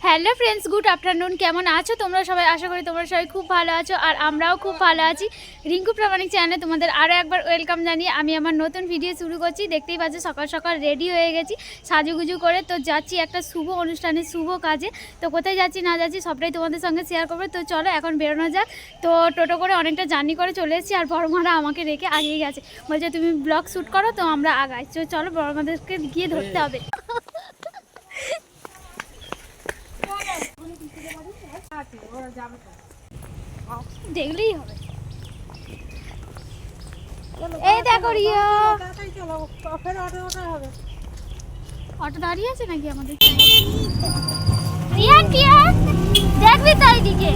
Hello friends, good afternoon. কেমন আছো তোমরা সবাই? আশা করি তোমরা সবাই খুব ভালো আছো, আর আমরাও খুব ভালো আছি। রিঙ্কু প্রামাণিক চ্যানেলে তোমাদের আরও একবার ওয়েলকাম জানিয়ে আমি আমার নতুন ভিডিও শুরু করছি। দেখতেই পাচ্ছ সকাল সকাল রেডি হয়ে গেছি সাজুগুজু করে। তো যাচ্ছি একটা শুভ অনুষ্ঠানে, শুভ কাজে। তো কোথায় যাচ্ছি না যাচ্ছি সবটাই তোমাদের সঙ্গে শেয়ার করবো। তো চলো এখন বেরোনো যাক। তো টোটো করে অনেকটা জার্নি করে চলে এসেছি, আর বড় মারা আমাকে রেখে আগিয়ে গেছে, বলছে তুমি ব্লগ শ্যুট করো, তো আমরা আগাই। তো চলো বড় মাদেরকে গিয়ে ধরতে হবে। দেখলেই হবে। এই দেখো রিয়া, অটো দাঁড়িয়ে আছে নাকি আমাদের? রিয়ান টিয়া দেখবি তো এইদিকে।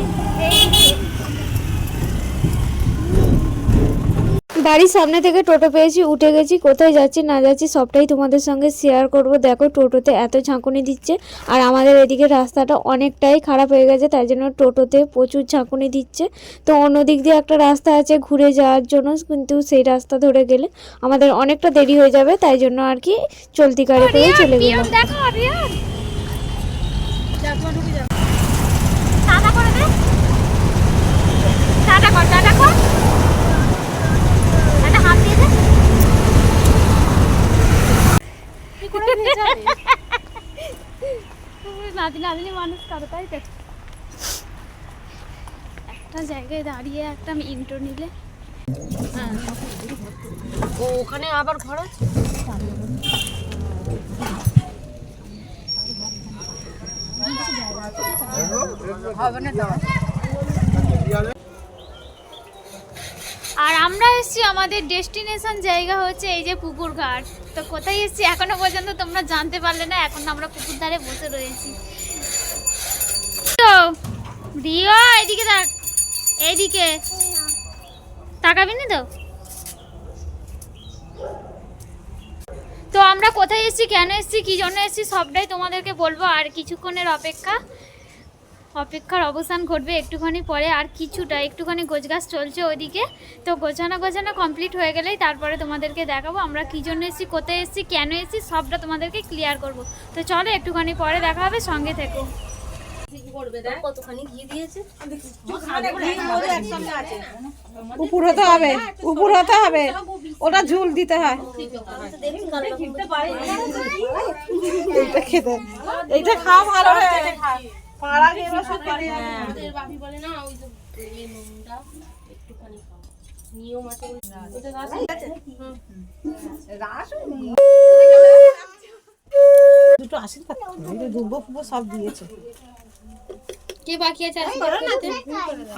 বাড়ির সামনে থেকে টোটো পেয়েছি, উঠে গেছি। কোথায় যাচ্ছি না যাচ্ছি সবটাই তোমাদের সঙ্গে শেয়ার করব। দেখো টোটোতে এত ঝাঁকুনি দিচ্ছে, আর আমাদের এদিকে রাস্তাটা অনেকটাই খারাপ হয়ে গেছে, তাই জন্য টোটোতে প্রচুর ঝাঁকুনি দিচ্ছে। তো অন্য দিক দিয়ে একটা রাস্তা আছে ঘুরে যাওয়ার জন্য, কিন্তু সেই রাস্তা ধরে গেলে আমাদের অনেকটা দেরি হয়ে যাবে, তাই জন্য আর কি চলতি গাড়ি করে চলে গেলাম। মানুষ কারো তাই তো একটা জায়গায় দাঁড়িয়ে একটা ইন্টো নিলে। ওখানে আবার ঘর আছে। আর আমরা এসেছি, আমাদের ডেস্টিনেশন জায়গা হচ্ছে এই যে পুকুর ঘাট। তো কোথায় এসেছি এখনো পর্যন্ত তোমরা জানতে পারলে না, এখন আমরা পুকুর ধারে বসে রয়েছি। তো রিয়া এদিকে দেখ, এইদিকে তাকাবি না তো। তো আমরা কোথায় এসেছি, কেন এসেছি, কী জন্য এসেছি সবটাই তোমাদেরকে বলবো। আর কিছুক্ষণের অপেক্ষার অবসান ঘটবে একটুখানি পরে। আর একটুখানি গোছগাছ চলছে ওইদিকে। তো গোছানো কমপ্লিট হয়ে গেলেই তারপরে তোমাদেরকে দেখাবো আমরা কী জন্য এসেছি, কোথায় এসেছি, কেন এসেছি সবটা তোমাদেরকে ক্লিয়ার করব। তো চলো একটুখানি পরে দেখা হবে, সঙ্গে থেকো। কতখানি ঘি দিয়েছে? উপর হতে হবে, উপর হতে হবে, ওটা ঝুল দিতে হয়। এইটা খেতে, এইটা খাওয়া ভালো হয়। পাড়া খেয়ে বসে করে আমাদের বাপি বলে না, ওই যে নুনটা একটুখানি খাও, নিয়ম আছে। ওটা রাস দুটো আশীর্বাদ দুব্বো ফুব্বো সব দিয়েছে। কে বাকি আছে?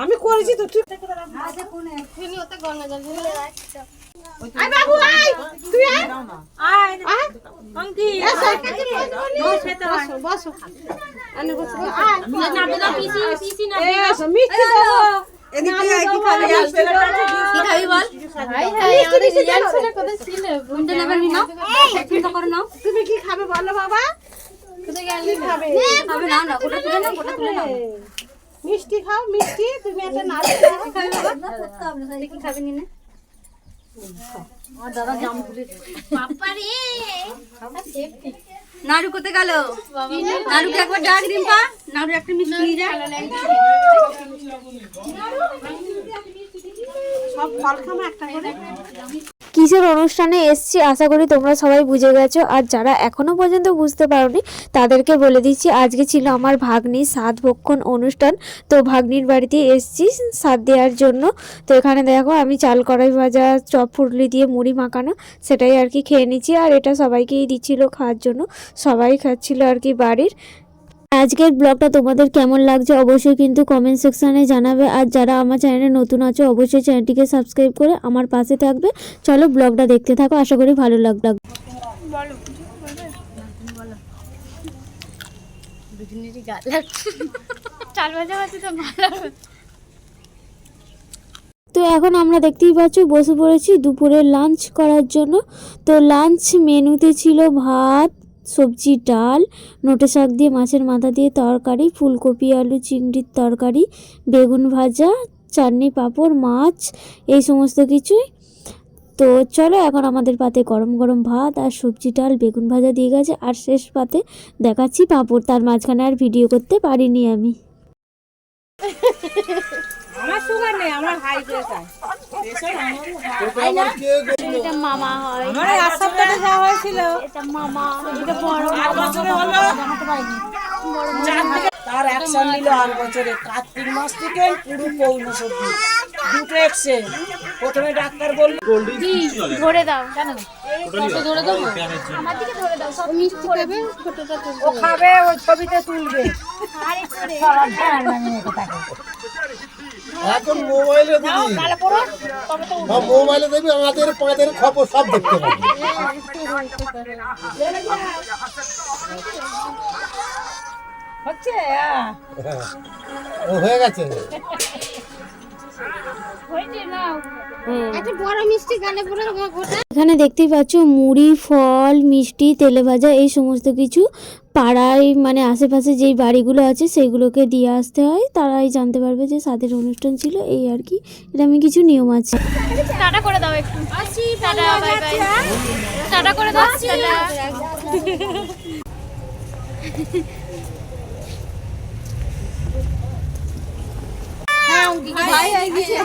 আমি করেছি তো। ঠিক আয় বাবু, আয় তুই আয়, আয় অঙ্কি বসো বসো, আনে বসো। না না পিসি পিসি না, এসো মিষ্টি দাও। এদিকে আয়, কি খাবি? কি খাবি বল? ভাই ভাই আমাদের রিয়ান ছেলে কোথায় ছিল? বুনটা নেবেন না, চিন্তা করো না। তুমি কি খাবে বলো বাবা? কোথায় গেল? খাবে খাবে না, না গোটা তুলে না, গোটা তুলে না। মিষ্টি খাও, মিষ্টি। তুমি একটা নাড়ু খাবে বাবা? করতে হবে না, কি খাবে নি না? আমার দাদা জাম তুলে বাবা রে, সেফটি। নাড়ু কোথায় গেল? নাড়ুকে একবার ডাক রিম্পা, নাড়ু একটা মিষ্টি নিয়ে যা। সব ফল খামা একটা করে। কিসের অনুষ্ঠানে এসছি আশা করি তোমরা সবাই বুঝে গেছো, আর যারা এখনো পর্যন্ত বুঝতে পারোনি তাদেরকে বলে দিচ্ছি, আজকে ছিল আমার ভাগ্নির সাত ভক্ষণ অনুষ্ঠান। তো ভাগ্নির বাড়িতে এসছি সাত দেওয়ার জন্য। তো এখানে দেখো আমি চাল কড়াই ভাজা, চপ ফুটলি দিয়ে মুড়ি মাখানো, সেটাই আর কি খেয়ে নিচ্ছি। আর এটা সবাইকেই দিচ্ছিল খাওয়ার জন্য, সবাই খাচ্ছিল আর কি বাড়ির। আজকের ব্লগটা তোমাদের কেমন লাগছে অবশ্যই কিন্তু কমেন্ট সেকশানে জানাবে। আর যারা আমার চ্যানেলে নতুন আছো অবশ্যই চ্যানেলটিকে সাবস্ক্রাইব করে আমার পাশে থাকবে। চলো ব্লগটা দেখতে থাকো, আশা করি ভালো লাগবে। তো এখন আমরা দেখতেই পাচ্ছ বসে পড়েছি দুপুরে লাঞ্চ করার জন্য। তো লাঞ্চ মেনুতে ছিল ভাত, সবজি, ডাল, নোটে শাক দিয়ে মাছের মাথা দিয়ে তরকারি, ফুলকপি আলু চিংড়ির তরকারি, বেগুন ভাজা, চাটনি, পাঁপড়, মাছ, এই সমস্ত কিছুই। তো চলো এখন আমাদের পাতে গরম গরম ভাত আর সবজি ডাল বেগুন ভাজা দিয়ে গেছে, আর শেষ পাতে দেখাচ্ছি পাঁপড়। তার মাঝখানে আর ভিডিও করতে পারিনি আমি। আমার সুগার নেই, আমার হাই প্রেসার। এটা মামা হয়, আমার এক সপ্তাহে যাওয়া হয়েছিল। এটা মামা, এটা বড় তার অ্যাকশন নিল 8 বছরে কার্তিক মাস থেকে পুরো পৌষ অবধি দুটো এক্সেন। প্রথমে ডাক্তার বলল ধরে দাও, ধরে দেবো, আমার দিকে ধরে দাও, সব মিষ্টি খাবে, ছোটটা ও খাবে, ওই ছবিতে তুলবে। আরে করে এখন মোবাইলে দিদি মোবাইলে দেখবি আমাদের পাদের খবর সব দেখতে পাবি। হচ্ছে ও হয়ে গেছে। হয়েছে নাও। একটা বড় মিষ্টি গানে পুরো গোটা। এখানে দেখতেই পাচ্ছ মুড়ি, ফল, মিষ্টি, তেলে ভাজা এই সমস্ত কিছু পাড়ায় মানে আশেপাশে যেই বাড়িগুলো আছে সেইগুলোকে দিয়ে আসতে হয়, তারাই জানতে পারবে যে সাদের অনুষ্ঠান ছিল। এই আর কি, এরকম কিছু নিয়ম আছে। টাটা করে দাও একটু, টাটা, বাই বাই, টাটা করে দাও, টাটা। ভাই হয়ে গিয়েছে।